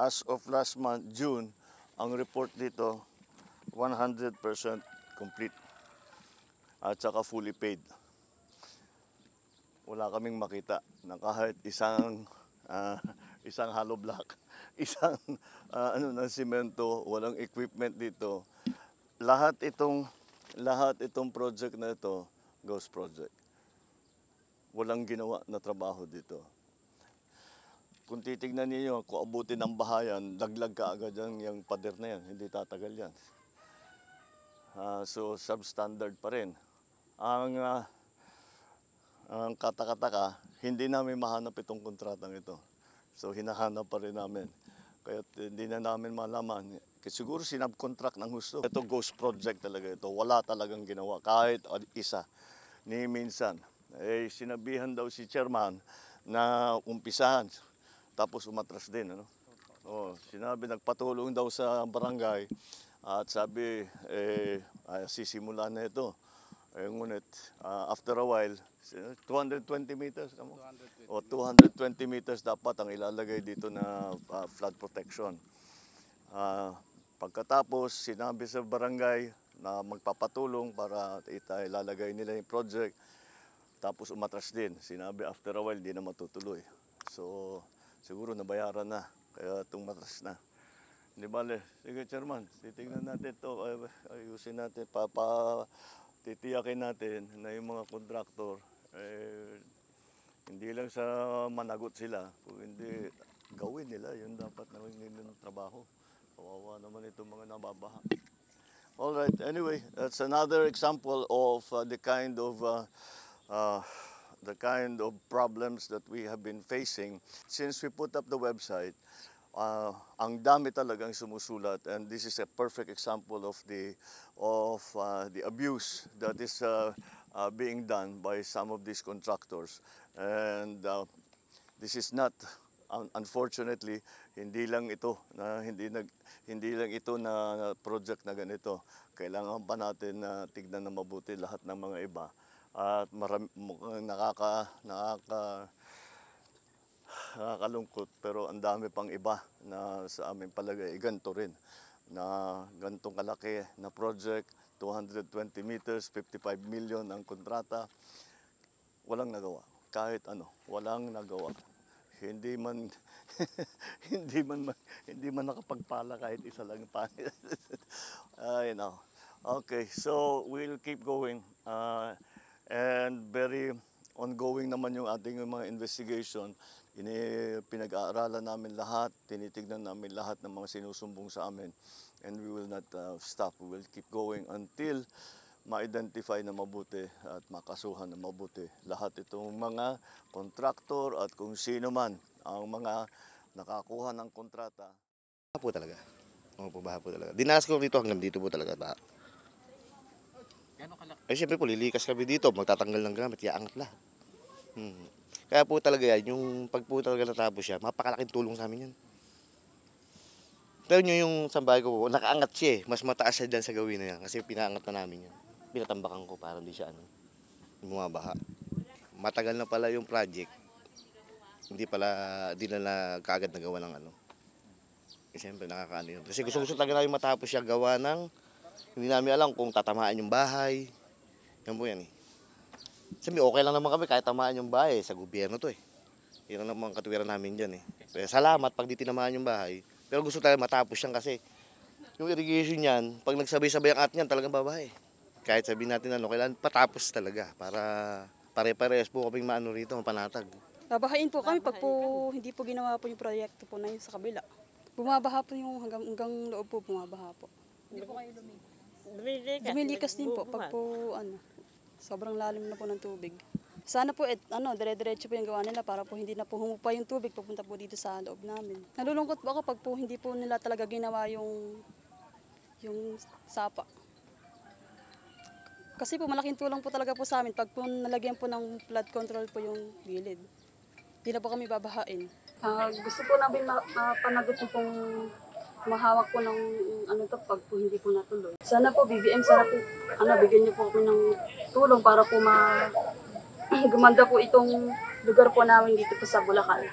as of last month, June, ang report dito, 100% complete at saka fully paid. Wala kaming makita na kahit isang hollow block, isang ng semento, walang equipment dito. Lahat itong project na ito, ghost project. Walang ginawa na trabaho dito. Kung titignan niyo, kung abutin ng bahayan, laglag ka agad yung pader na yan, hindi tatagal yan. So substandard pa rin. Ang katakataka, hindi namin mahanap itong kontratang ito. So hinahanap pa rin namin. Kaya hindi na namin malaman. Kasi siguro sinabcontract ng gusto. Ito ghost project talaga ito. Wala talagang ginawa. Kahit isa. Ni minsan. Sinabihan daw si chairman na umpisahan. Tapos umatras din. Ano? Sinabi, nagpatulong daw sa barangay. At sabi, sisimula na ito. Ngunit, after a while, 220 meters. 220 meters dapat ang ilalagay dito na flood protection. Pagkatapos, sinabi sa barangay na magpapatulong para ilalagay nila yung project. Tapos umatras din. Sinabi after a while, di na matutuloy. So, siguro nabayaran na. Kaya tumatras na. Di bale, sige chairman, titingnan natin ito. Ayusin natin. Titiyakin natin na yung mga kontraktor, hindi lang sa managot sila. Kung hindi, gawin nila. Yun dapat naman nila ng trabaho. Kawawa naman itong mga nababaha. Alright, anyway, that's another example of the kind of problems that we have been facing since we put up the website. Ang dami talagang sumusulat, and this is a perfect example of the abuse that is being done by some of these contractors. And this is not, unfortunately, hindi lang ito na project na ganito. Kailangan pa natin na tignan na mabuti lahat ng mga iba. At mukhang nakakalungkot, pero ang dami pang iba na sa aming palagay, ganito rin, na ganitong kalaki na project, 220 meters, 55 million ang kontrata, walang nagawa. Kahit ano, walang nagawa. Hindi man nakapagpala kahit isa lang pa. Okay, so we'll keep going. And very ongoing naman yung ating mga investigation. Pinag-aaralan namin lahat, tinitignan namin lahat ng mga sinusumbong sa amin. And we will not stop. We will keep going until ma-identify na mabuti at makasuhan na mabuti lahat itong mga kontraktor at kung sino man ang mga nakakuha ng kontrata. Baha po talaga. Baha po talaga. Dinanas ko dito hanggang dito po talaga baha. Siyempre po, lilikas kami dito, magtatanggal ng gamit, iaangat lahat. Kaya po talaga yan, yung pag po talaga natapos siya, mapakalaking tulong sa amin yan. Pero yung sa bahay ko po, nakaangat siya eh. Mas mataas siya dyan sa gawin na yan kasi pinaangat na namin yan. Pinatambakan ko para hindi siya bumabaha. Matagal na pala yung project. Hindi na kaagad nagawa ng Siyempre nakakaano yun. Kasi gusto talaga namin matapos siya gawa ng, hindi namin alam kung tatamaan yung bahay. Yan po yan eh. Sabi, okay lang naman kami kahit tamaan yung bahay. Sa gobyerno to eh. Yan ang naman katuwiran namin dyan eh. Pero salamat pag di tinamaan yung bahay. Pero gusto talaga matapos yan kasi yung irrigation yan, pag nagsabay-sabay ang niyan, talagang babae. Kahit sabihin natin kailangan patapos talaga para pare-parehas po kaming maano rito, mapanatag. Babahain po kami pag po hindi po ginawa po yung proyekto po na yun sa kabila. Bumabaha po yung hanggang loob po, bumabaha po. Hindi po kayo Lumilikas din po pag po sobrang lalim na po ng tubig. Sana po dire-diretso po yung gawa nila para po hindi na po humupa yung tubig papunta po dito sa loob namin. Nalulungkot po ako pag po hindi po nila talaga ginawa yung sapa. Kasi po malaking tulong po talaga po sa amin pag po nalagyan po ng flood control po yung gilid. Hindi na po kami babahain. Gusto po namin mapanagot pong mahawak po ng pag po hindi po natuloy. Sana po BBM, sana po bigyan niyo po kami ng tulong para po gumanda po itong lugar po namin dito po sa Bulacan.